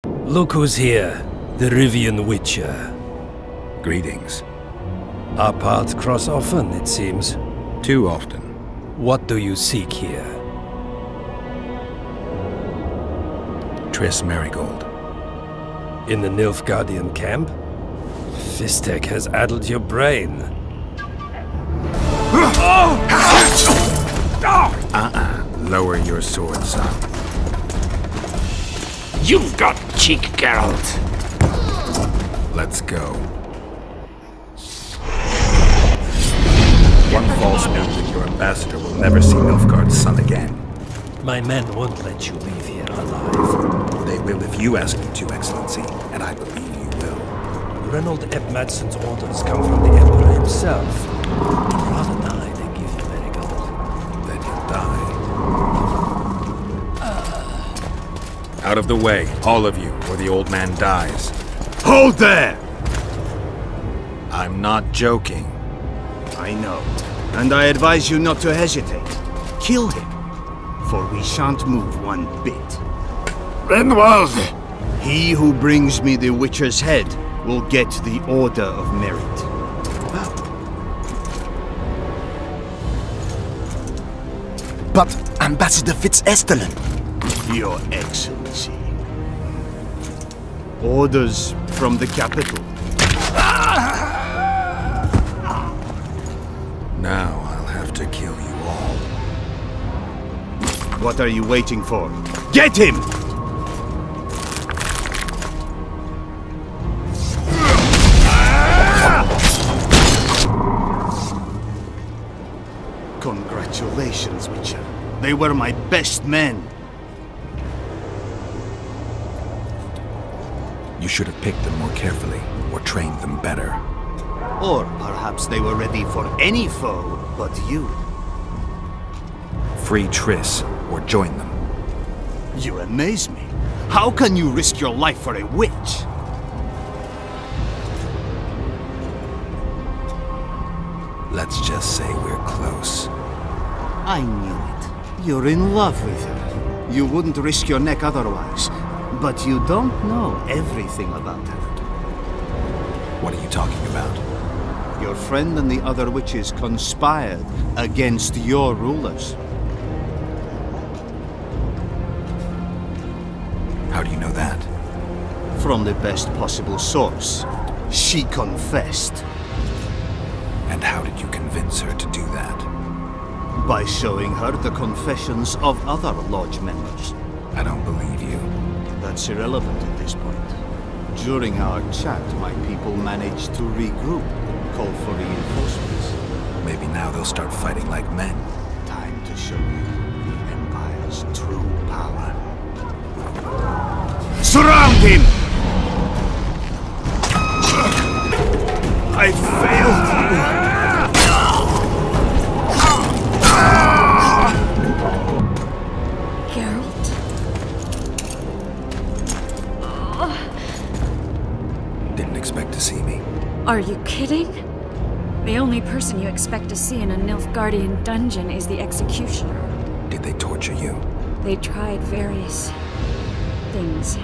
Look who's here, the Rivian Witcher. Greetings. Our paths cross often, it seems. Too often. What do you seek here? Triss Marigold. In the Nilfgaardian camp? Fistek has addled your brain. Lower your sword, son. You've got cheek, Geralt. Let's go. One false move and your ambassador will never see Nilfgaard's son again. My men won't let you leave here alive. They will if you ask them to, Excellency, and I believe you will. Reynold Eb Madsen's orders come from the Emperor himself. He'd rather die than give you Marigold. Then he'll die. Out of the way, all of you, or the old man dies. Hold there! I'm not joking. I know, and I advise you not to hesitate. Kill him, for we shan't move one bit. Renwald! He who brings me the Witcher's head will get the Order of Merit. But Ambassador Fitz-Estellen... Your Excellency. Orders from the capital. Now I'll have to kill you all. What are you waiting for? Get him! Congratulations, Witcher. They were my best men. You should have picked them more carefully, or trained them better. Or perhaps they were ready for any foe but you. Free Triss, or join them. You amaze me. How can you risk your life for a witch? Let's just say we're close. I knew it. You're in love with her. You wouldn't risk your neck otherwise. But you don't know everything about her. What are you talking about? Your friend and the other witches conspired against your rulers. How do you know that? From the best possible source. She confessed. And how did you convince her to do that? By showing her the confessions of other lodge members. I don't believe you. That's irrelevant at this point. During our chat, my people managed to regroup, call for reinforcements. Maybe now they'll start fighting like men. Time to show you the Empire's true power. Surround him! I failed! Didn't expect to see me. Are you kidding? The only person you expect to see in a Nilfgaardian dungeon is the executioner. Did they torture you? They tried various things,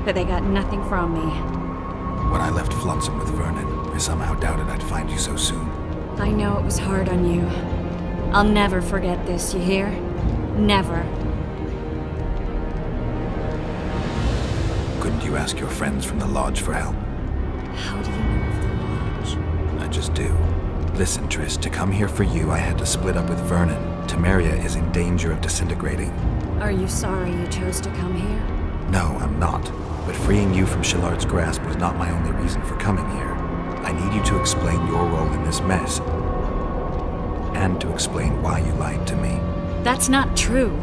but they got nothing from me. When I left Flotsam with Vernon, I somehow doubted I'd find you so soon. I know it was hard on you. I'll never forget this, you hear? Never. Couldn't you ask your friends from the Lodge for help? How do you know of the Lodge? I just do. Listen, Triss, to come here for you, I had to split up with Vernon. Temeria is in danger of disintegrating. Are you sorry you chose to come here? No, I'm not. But freeing you from Shillard's grasp was not my only reason for coming here. I need you to explain your role in this mess. And to explain why you lied to me. That's not true.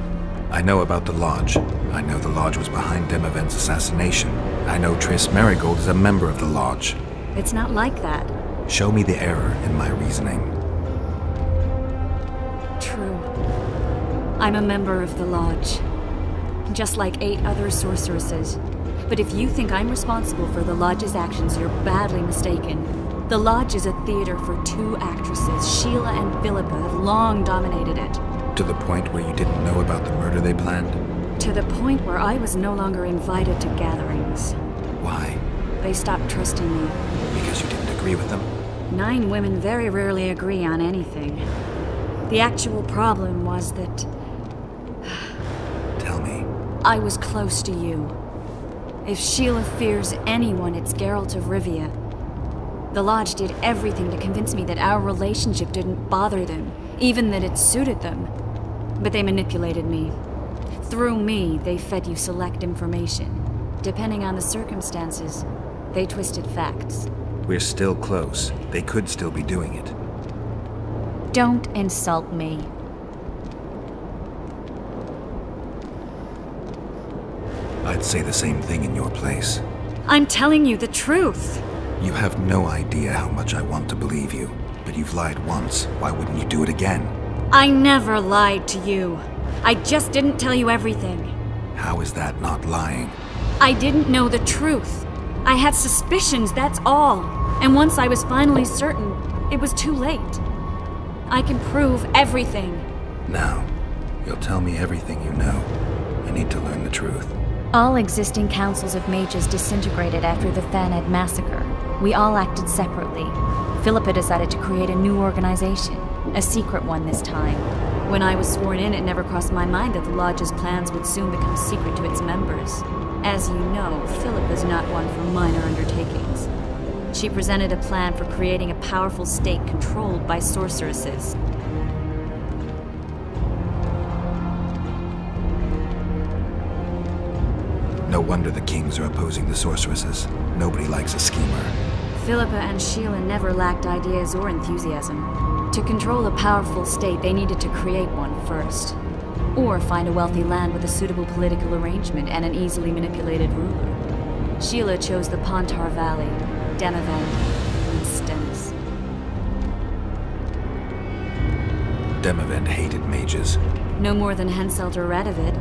I know about the Lodge. I know the Lodge was behind Demavend's assassination. I know Triss Marigold is a member of the Lodge. It's not like that. Show me the error in my reasoning. True. I'm a member of the Lodge. Just like 8 other sorceresses. But if you think I'm responsible for the Lodge's actions, you're badly mistaken. The Lodge is a theater for 2 actresses. Sheila and Philippa have long dominated it. To the point where you didn't know about the murder they planned? To the point where I was no longer invited to gatherings. Why? They stopped trusting me. Because you didn't agree with them? 9 women very rarely agree on anything. The actual problem was that Tell me. I was close to you. If Sheila fears anyone, it's Geralt of Rivia. The Lodge did everything to convince me that our relationship didn't bother them, even that it suited them. But they manipulated me. Through me, they fed you select information. Depending on the circumstances, they twisted facts. We're still close. They could still be doing it. Don't insult me. I'd say the same thing in your place. I'm telling you the truth. You have no idea how much I want to believe you. But you've lied once. Why wouldn't you do it again? I never lied to you. I just didn't tell you everything. How is that not lying? I didn't know the truth. I had suspicions, that's all. And once I was finally certain, it was too late. I can prove everything. Now, you'll tell me everything you know. I need to learn the truth. All existing councils of mages disintegrated after the Thaned massacre. We all acted separately. Philippa decided to create a new organization. A secret one this time. When I was sworn in, it never crossed my mind that the Lodge's plans would soon become secret to its members. As you know, Philippa's not one for minor undertakings. She presented a plan for creating a powerful state controlled by sorceresses. No wonder the kings are opposing the sorceresses. Nobody likes a schemer. Philippa and Sheila never lacked ideas or enthusiasm. To control a powerful state, they needed to create one first. Or find a wealthy land with a suitable political arrangement and an easily manipulated ruler. Sheila chose the Pontar Valley, Demavend, and Stennis. Demavend hated mages. No more than Henselt or Radovid.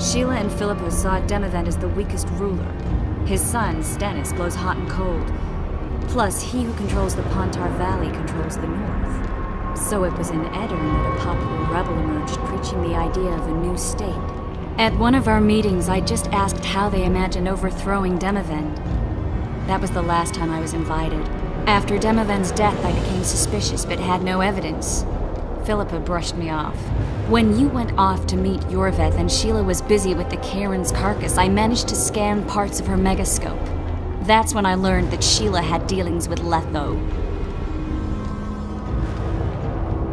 Sheila and Philippa saw Demavend as the weakest ruler. His son, Stennis, blows hot and cold. Plus, he who controls the Pontar Valley controls the north. So it was in Edirn that a popular rebel emerged preaching the idea of a new state. At one of our meetings, I just asked how they imagined overthrowing Demavend. That was the last time I was invited. After Demavend's death, I became suspicious but had no evidence. Philippa brushed me off. When you went off to meet Yorveth and Sheila was busy with the Karen's carcass, I managed to scan parts of her megascope. That's when I learned that Sheila had dealings with Letho.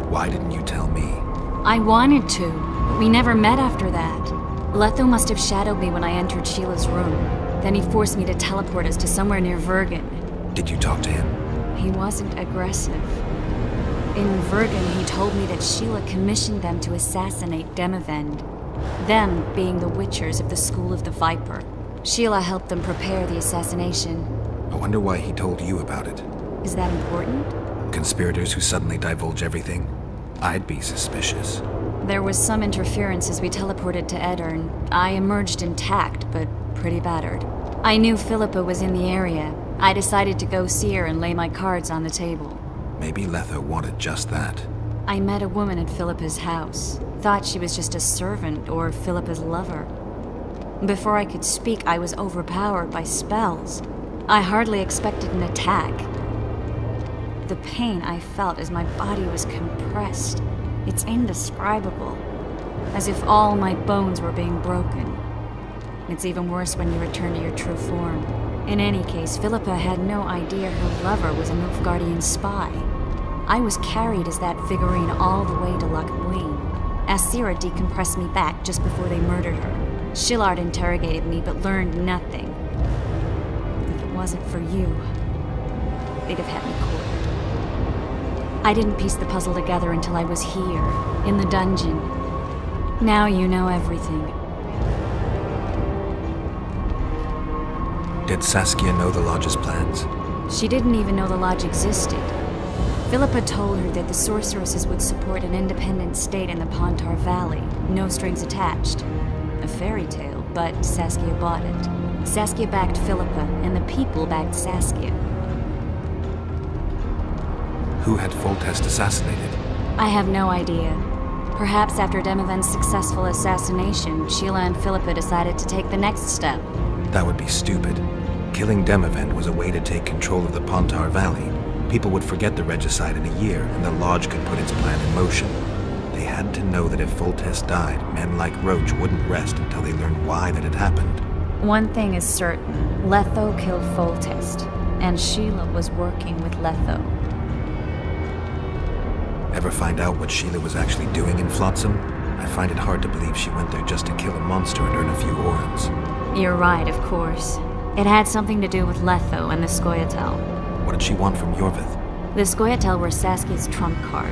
Why didn't you tell me? I wanted to, but we never met after that. Letho must have shadowed me when I entered Sheila's room. Then he forced me to teleport us to somewhere near Vergen. Did you talk to him? He wasn't aggressive. In Vergen, he told me that Sheila commissioned them to assassinate Demavend. Them being the Witchers of the School of the Viper. Sheila helped them prepare the assassination. I wonder why he told you about it. Is that important? Conspirators who suddenly divulge everything? I'd be suspicious. There was some interference as we teleported to Edirn. I emerged intact, but pretty battered. I knew Philippa was in the area. I decided to go see her and lay my cards on the table. Maybe Letho wanted just that. I met a woman at Philippa's house. Thought she was just a servant or Philippa's lover. Before I could speak, I was overpowered by spells. I hardly expected an attack. The pain I felt as my body was compressed. It's indescribable. As if all my bones were being broken. It's even worse when you return to your true form. In any case, Philippa had no idea her lover was a Nilfgaardian spy. I was carried as that figurine all the way to Loch Muin. Asira decompressed me back just before they murdered her. Shillard interrogated me but learned nothing. If it wasn't for you, they'd have had me quartered. I didn't piece the puzzle together until I was here, in the dungeon. Now you know everything. Did Saskia know the Lodge's plans? She didn't even know the Lodge existed. Philippa told her that the sorceresses would support an independent state in the Pontar Valley, no strings attached. A fairy tale, but Saskia bought it. Saskia backed Philippa, and the people backed Saskia. Who had Foltest assassinated? I have no idea. Perhaps after Demavend's successful assassination, Sheila and Philippa decided to take the next step. That would be stupid. Killing Demavend was a way to take control of the Pontar Valley. People would forget the regicide in a year, and the Lodge could put its plan in motion. They had to know that if Foltest died, men like Roche wouldn't rest until they learned why that had happened. One thing is certain. Letho killed Foltest, and Sheila was working with Letho. Ever find out what Sheila was actually doing in Flotsam? I find it hard to believe she went there just to kill a monster and earn a few orans. You're right, of course. It had something to do with Letho and the Scoia'tael. What did she want from Yorvith? The Scoia'tael were Saskia's trump card.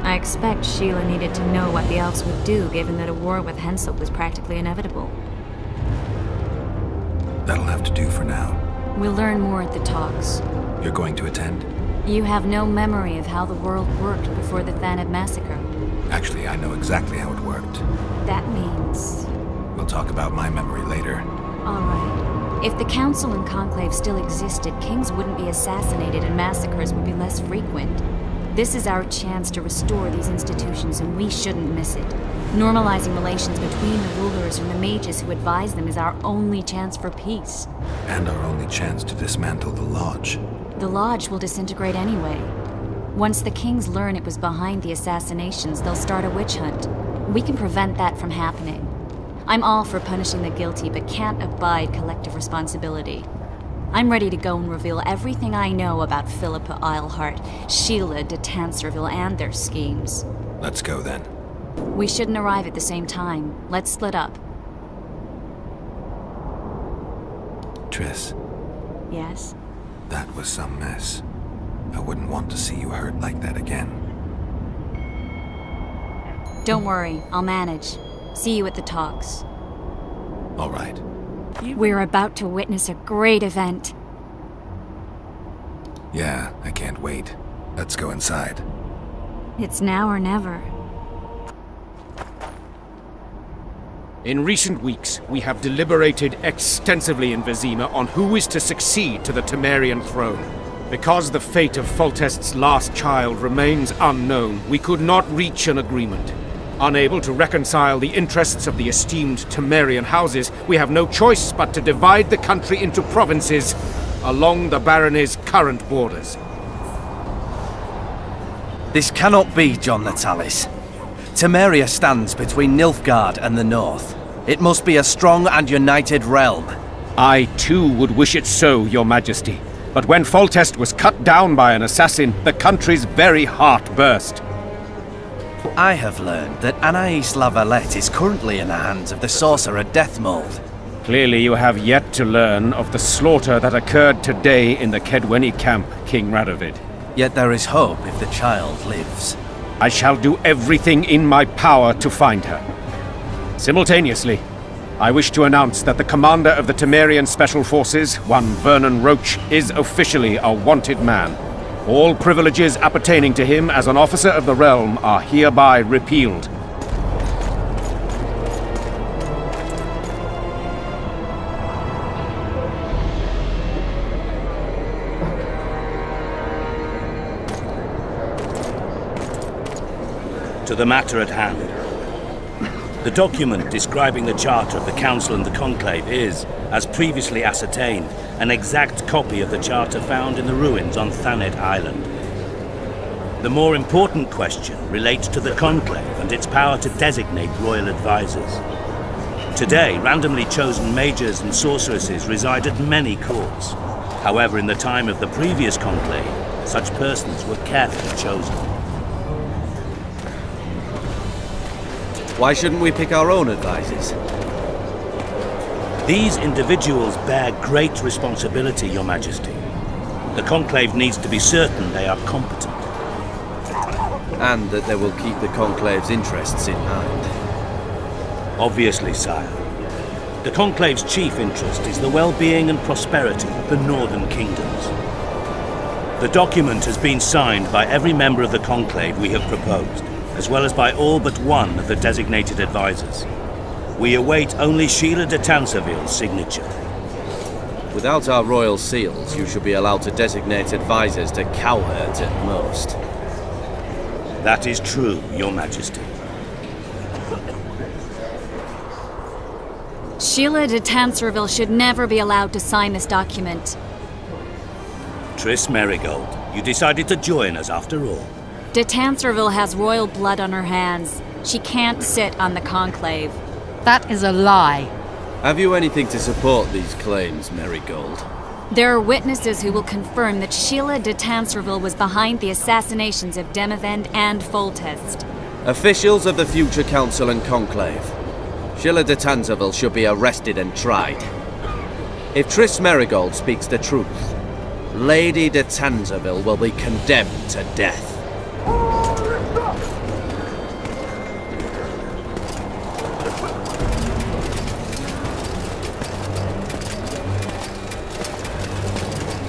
I expect Sheila needed to know what the elves would do, given that a war with Hensel was practically inevitable. That'll have to do for now. We'll learn more at the talks. You're going to attend? You have no memory of how the world worked before the Thanid massacre. Actually, I know exactly how it worked. That means... We'll talk about my memory later. All right. If the Council and Conclave still existed, kings wouldn't be assassinated and massacres would be less frequent. This is our chance to restore these institutions, and we shouldn't miss it. Normalizing relations between the rulers and the mages who advise them is our only chance for peace. And our only chance to dismantle the Lodge. The Lodge will disintegrate anyway. Once the kings learn it was behind the assassinations, they'll start a witch hunt. We can prevent that from happening. I'm all for punishing the guilty, but can't abide collective responsibility. I'm ready to go and reveal everything I know about Philippa Eilhart, Sheila de Tanserville, and their schemes. Let's go then. We shouldn't arrive at the same time. Let's split up. Triss. Yes? That was some mess. I wouldn't want to see you hurt like that again. Don't worry, I'll manage. See you at the talks. All right. We're about to witness a great event. Yeah, I can't wait. Let's go inside. It's now or never. In recent weeks, we have deliberated extensively in Vizima on who is to succeed to the Temerian throne. Because the fate of Foltest's last child remains unknown, we could not reach an agreement. Unable to reconcile the interests of the esteemed Temerian houses, we have no choice but to divide the country into provinces along the barony's current borders. This cannot be, John Natalis. Temeria stands between Nilfgaard and the north. It must be a strong and united realm. I too would wish it so, Your Majesty. But when Foltest was cut down by an assassin, the country's very heart burst. I have learned that Anais La Valette is currently in the hands of the sorcerer Deathmold. Clearly you have yet to learn of the slaughter that occurred today in the Kedweni camp, King Radovid. Yet there is hope if the child lives. I shall do everything in my power to find her. Simultaneously, I wish to announce that the commander of the Temerian Special Forces, one Vernon Roche, is officially a wanted man. All privileges appertaining to him as an officer of the realm are hereby repealed. To the matter at hand. The document describing the Charter of the Council and the Conclave is, as previously ascertained, an exact copy of the Charter found in the ruins on Thanet Island. The more important question relates to the Conclave and its power to designate royal advisors. Today, randomly chosen mages and sorceresses reside at many courts. However, in the time of the previous Conclave, such persons were carefully chosen. Why shouldn't we pick our own advisors? These individuals bear great responsibility, Your Majesty. The Conclave needs to be certain they are competent. And that they will keep the Conclave's interests in mind. Obviously, sire. The Conclave's chief interest is the well-being and prosperity of the northern kingdoms. The document has been signed by every member of the Conclave we have proposed, as well as by all but one of the designated advisors. We await only Sheila de Tanserville's signature. Without our royal seals, you should be allowed to designate advisors to cowherds at most. That is true, Your Majesty. Sheila de Tanserville should never be allowed to sign this document. Triss Merigold, you decided to join us after all. De Tanserville has royal blood on her hands. She can't sit on the Conclave. That is a lie. Have you anything to support these claims, Merigold? There are witnesses who will confirm that Sheila de Tanserville was behind the assassinations of Demavend and Foltest. Officials of the future Council and Conclave. Sheila de Tanserville should be arrested and tried. If Triss Merigold speaks the truth, Lady de Tanserville will be condemned to death.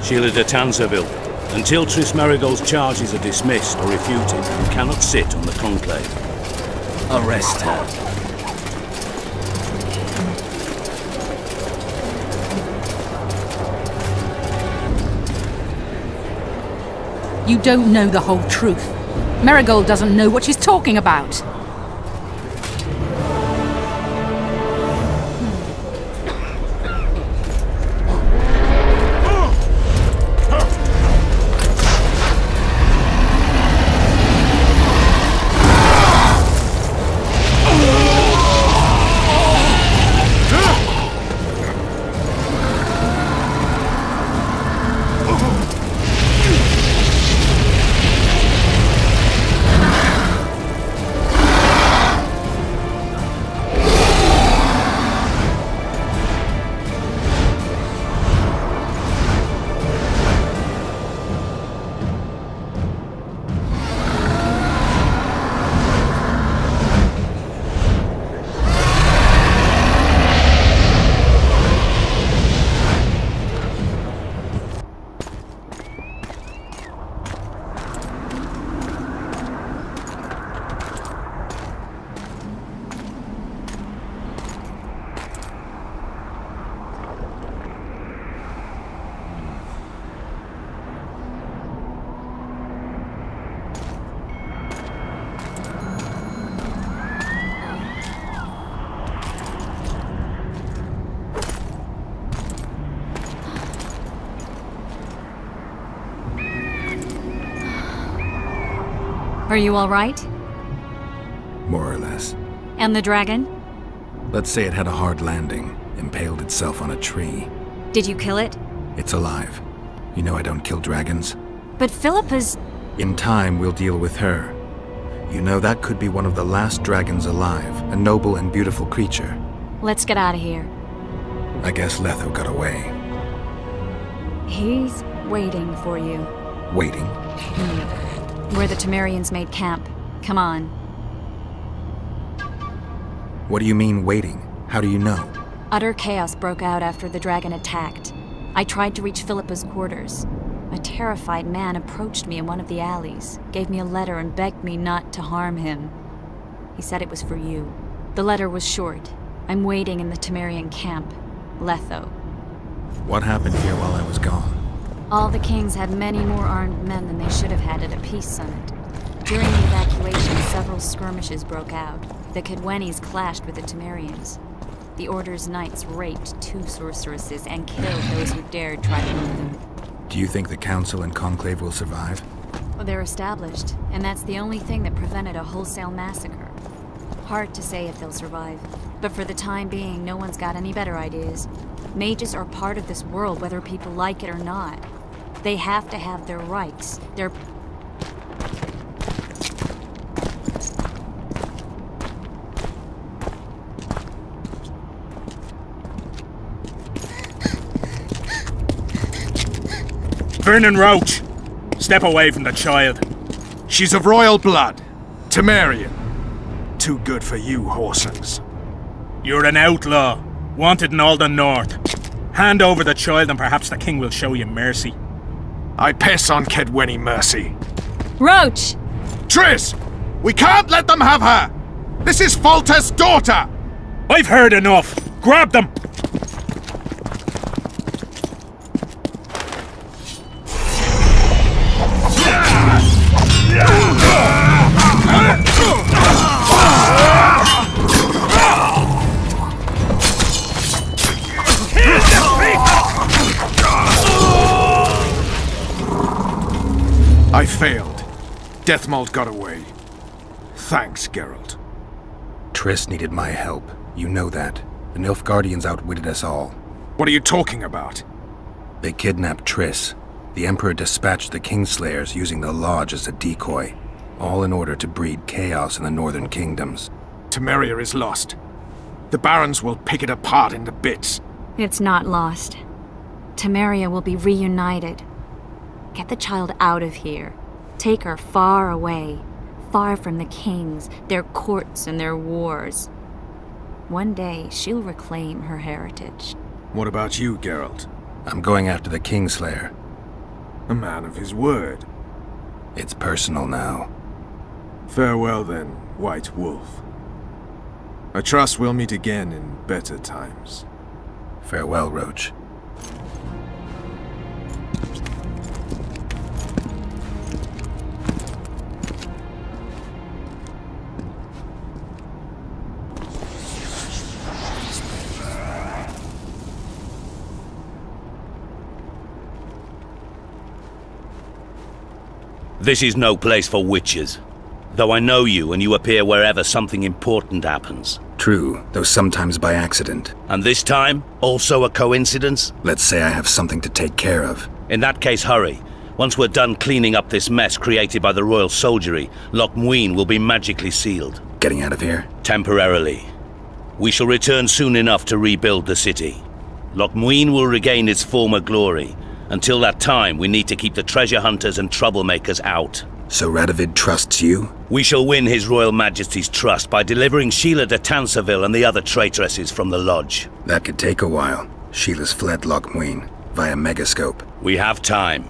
Sheila de Tanserville, until Triss Merigold's charges are dismissed or refuted, you cannot sit on the Conclave. Arrest her. You don't know the whole truth. Merigold doesn't know what she's talking about. Are you all right? More or less. And the dragon? Let's say it had a hard landing, impaled itself on a tree. Did you kill it? It's alive. You know I don't kill dragons. But Philippa's... In time, we'll deal with her. You know that could be one of the last dragons alive, a noble and beautiful creature. Let's get out of here. I guess Letho got away. He's waiting for you. Waiting? Where the Temerians made camp. Come on. What do you mean, waiting? How do you know? Utter chaos broke out after the dragon attacked. I tried to reach Philippa's quarters. A terrified man approached me in one of the alleys, gave me a letter and begged me not to harm him. He said it was for you. The letter was short. I'm waiting in the Temerian camp. Letho. What happened here while I was gone? All the kings had many more armed men than they should have had at a peace summit. During the evacuation, several skirmishes broke out. The Kedwenis clashed with the Temerians. The Order's knights raped 2 sorceresses and killed those who dared try to move them. Do you think the Council and Conclave will survive? Well, they're established, and that's the only thing that prevented a wholesale massacre. Hard to say if they'll survive, but for the time being, no one's got any better ideas. Mages are part of this world, whether people like it or not. They have to have their rights, their... Vernon Roche, step away from the child. She's of royal blood. Temerian. Too good for you, Horsens. You're an outlaw, wanted in all the north. Hand over the child and perhaps the king will show you mercy. I pass on Kedweni mercy. Roche! Triss! We can't let them have her! This is Foltest's daughter! I've heard enough! Grab them! I failed. Deathmold got away. Thanks, Geralt. Triss needed my help. You know that. The Nilfgaardians outwitted us all. What are you talking about? They kidnapped Triss. The Emperor dispatched the Kingslayers using the Lodge as a decoy, all in order to breed chaos in the northern kingdoms. Temeria is lost. The Barons will pick it apart into bits. It's not lost. Temeria will be reunited. Get the child out of here. Take her far away. Far from the kings, their courts, and their wars. One day, she'll reclaim her heritage. What about you, Geralt? I'm going after the Kingslayer. A man of his word. It's personal now. Farewell then, White Wolf. I trust we'll meet again in better times. Farewell, Roche. This is no place for witches. Though I know you and you appear wherever something important happens. True, though sometimes by accident. And this time, also a coincidence? Let's say I have something to take care of. In that case, hurry. Once we're done cleaning up this mess created by the royal soldiery, Loch Muin will be magically sealed. Getting out of here? Temporarily. We shall return soon enough to rebuild the city. Loch Muin will regain its former glory. Until that time, we need to keep the treasure hunters and troublemakers out. So Radovid trusts you? We shall win His Royal Majesty's trust by delivering Sheila de Tansarville and the other traitresses from the Lodge. That could take a while. Sheila's fled Loch Muin via Megascope. We have time.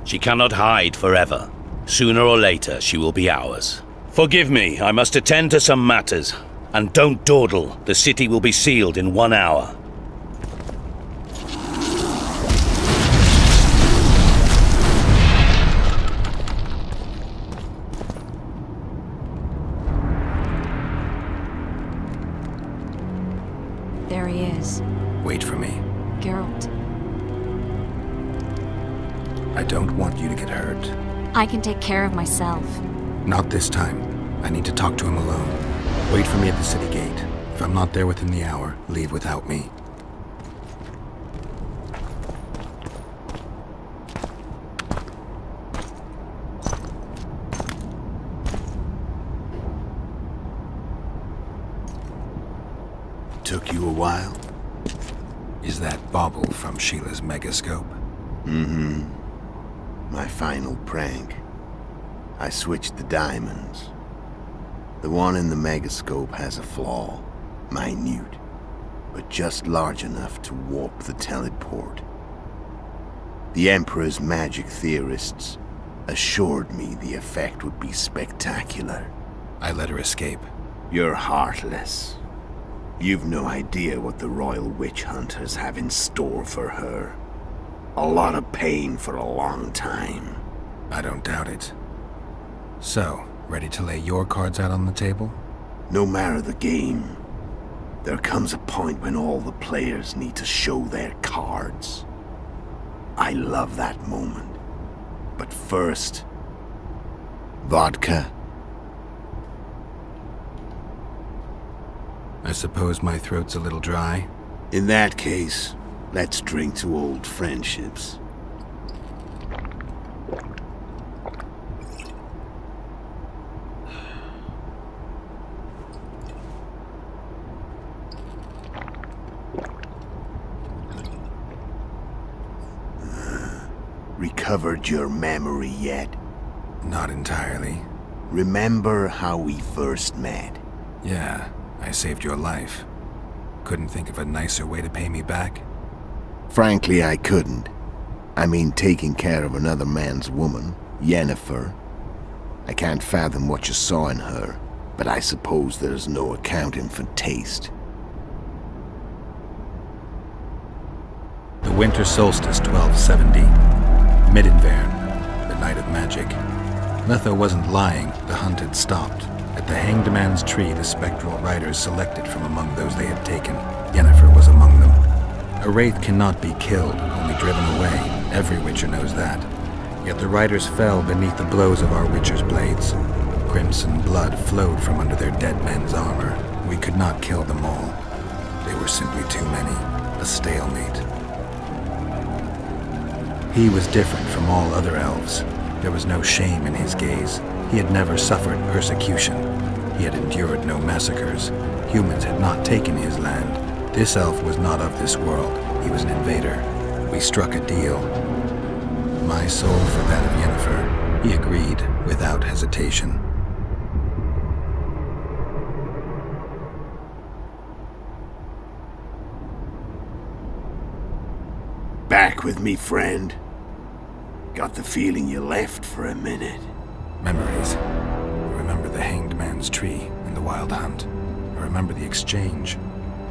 She cannot hide forever. Sooner or later, she will be ours. Forgive me, I must attend to some matters. And don't dawdle. The city will be sealed in 1 hour. There he is. Wait for me. Geralt. I don't want you to get hurt. I can take care of myself. Not this time. I need to talk to him alone. Wait for me at the city gate. If I'm not there within the hour, leave without me. Took you a while? Is that bauble from Sheila's Megascope? Mm-hmm. My final prank. I switched the diamonds. The one in the Megascope has a flaw. Minute. But just large enough to warp the teleport. The Emperor's magic theorists assured me the effect would be spectacular. I let her escape. You're heartless. You've no idea what the Royal Witch Hunters have in store for her. A lot of pain for a long time. I don't doubt it. So, ready to lay your cards out on the table? No matter the game, there comes a point when all the players need to show their cards. I love that moment. But first... vodka? I suppose my throat's a little dry. In that case, let's drink to old friendships. Recovered your memory yet? Not entirely. Remember how we first met? Yeah, I saved your life. Couldn't think of a nicer way to pay me back? Frankly, I couldn't. I mean, taking care of another man's woman, Yennefer. I can't fathom what you saw in her, but I suppose there's no accounting for taste. The winter solstice 1270. Midinvern, the night of magic. Letho wasn't lying, the hunt had stopped. At the Hanged Man's Tree, the spectral riders selected from among those they had taken. Yennefer was among them. A wraith cannot be killed, only driven away. Every witcher knows that. Yet the riders fell beneath the blows of our Witcher's blades. Crimson blood flowed from under their dead men's armor. We could not kill them all. They were simply too many. A stalemate. He was different from all other elves. There was no shame in his gaze. He had never suffered persecution. He had endured no massacres. Humans had not taken his land. This elf was not of this world. He was an invader. We struck a deal. My soul for that of Yennefer. He agreed without hesitation. Back with me, friend. Got the feeling you left for a minute. Memories. I remember the hanged man's tree and the wild hunt. I remember the exchange.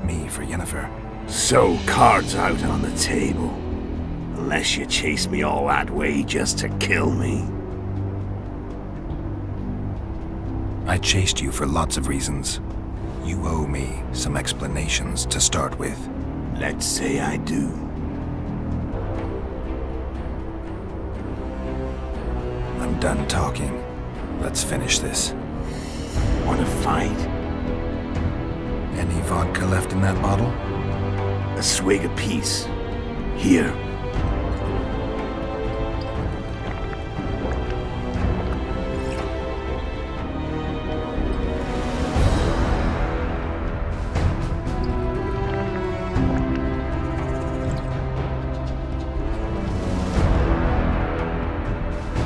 Me for Yennefer. So, cards out on the table. Unless you chase me all that way just to kill me. I chased you for lots of reasons. You owe me some explanations to start with. Let's say I do. I'm done talking. Let's finish this. Wanna fight? Any vodka left in that bottle? A swig apiece. Here.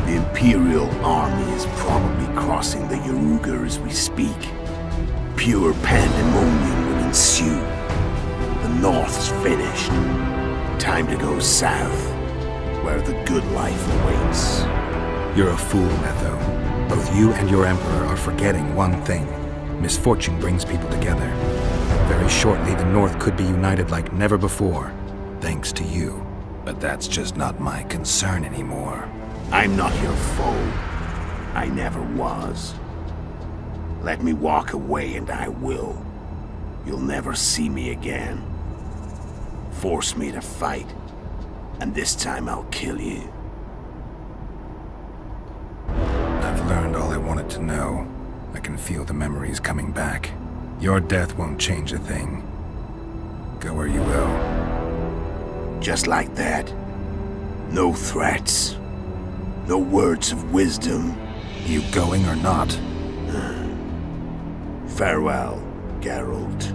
The Imperial army is probably crossing the Yaruga as we speak. Pure pandemonium will ensue. The North's finished. Time to go south, where the good life awaits. You're a fool, Metho. Both you and your Emperor are forgetting one thing. Misfortune brings people together. Very shortly, the North could be united like never before, thanks to you. But that's just not my concern anymore. I'm not your foe. I never was. Let me walk away and I will. You'll never see me again. Force me to fight, and this time I'll kill you. I've learned all I wanted to know. I can feel the memories coming back. Your death won't change a thing. Go where you will. Just like that. No threats. No words of wisdom. You going or not? Farewell, Geralt.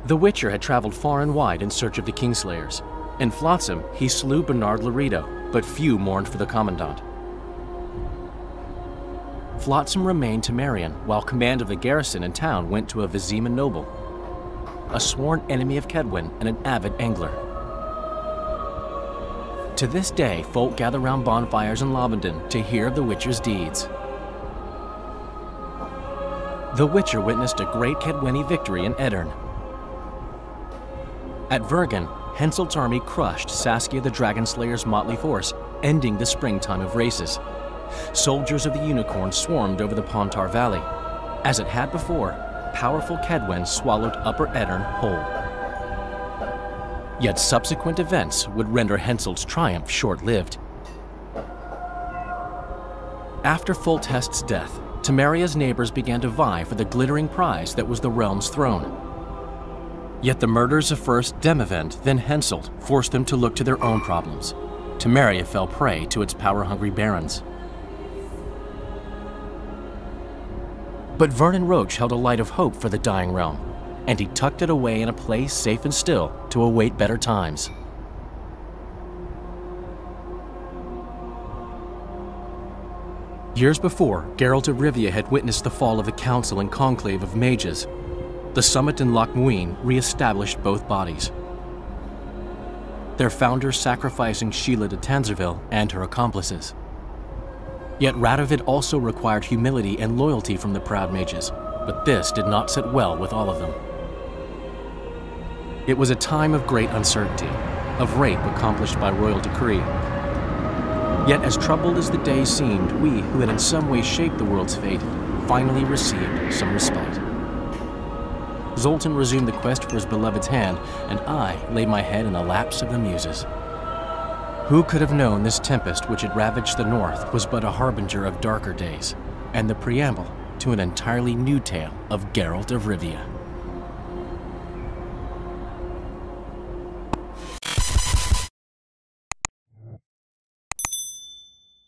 The Witcher had traveled far and wide in search of the Kingslayers. In Flotsam, he slew Bernard Laredo, but few mourned for the Commandant. Flotsam remained Temerian, while command of the garrison and town went to a Vizima noble, a sworn enemy of Kedwen and an avid angler. To this day, folk gather round bonfires in Lavendon to hear of the Witcher's deeds. The Witcher witnessed a great Kedweni victory in Edirn. At Vergen, Henselt's army crushed Saskia the Dragonslayer's motley force, ending the springtime of races. Soldiers of the Unicorn swarmed over the Pontar Valley. As it had before, powerful Kedwen swallowed Upper Eddern whole. Yet subsequent events would render Henselt's triumph short-lived. After Foltest's death, Temeria's neighbors began to vie for the glittering prize that was the realm's throne. Yet the murders of first Demavend, then Henselt, forced them to look to their own problems. Temeria fell prey to its power-hungry barons. But Vernon Roche held a light of hope for the dying realm, and he tucked it away in a place safe and still to await better times. Years before, Geralt of Rivia had witnessed the fall of the Council and Conclave of Mages. The summit in Loch Muin re-established both bodies, their founders sacrificing Sheila de Tanzerville and her accomplices. Yet Radovid also required humility and loyalty from the proud mages, but this did not sit well with all of them. It was a time of great uncertainty, of rape accomplished by royal decree. Yet as troubled as the days seemed, we, who had in some way shaped the world's fate, finally received some respite. Zoltan resumed the quest for his beloved's hand, and I laid my head in the laps of the muses. Who could have known this tempest which had ravaged the north was but a harbinger of darker days, and the preamble to an entirely new tale of Geralt of Rivia?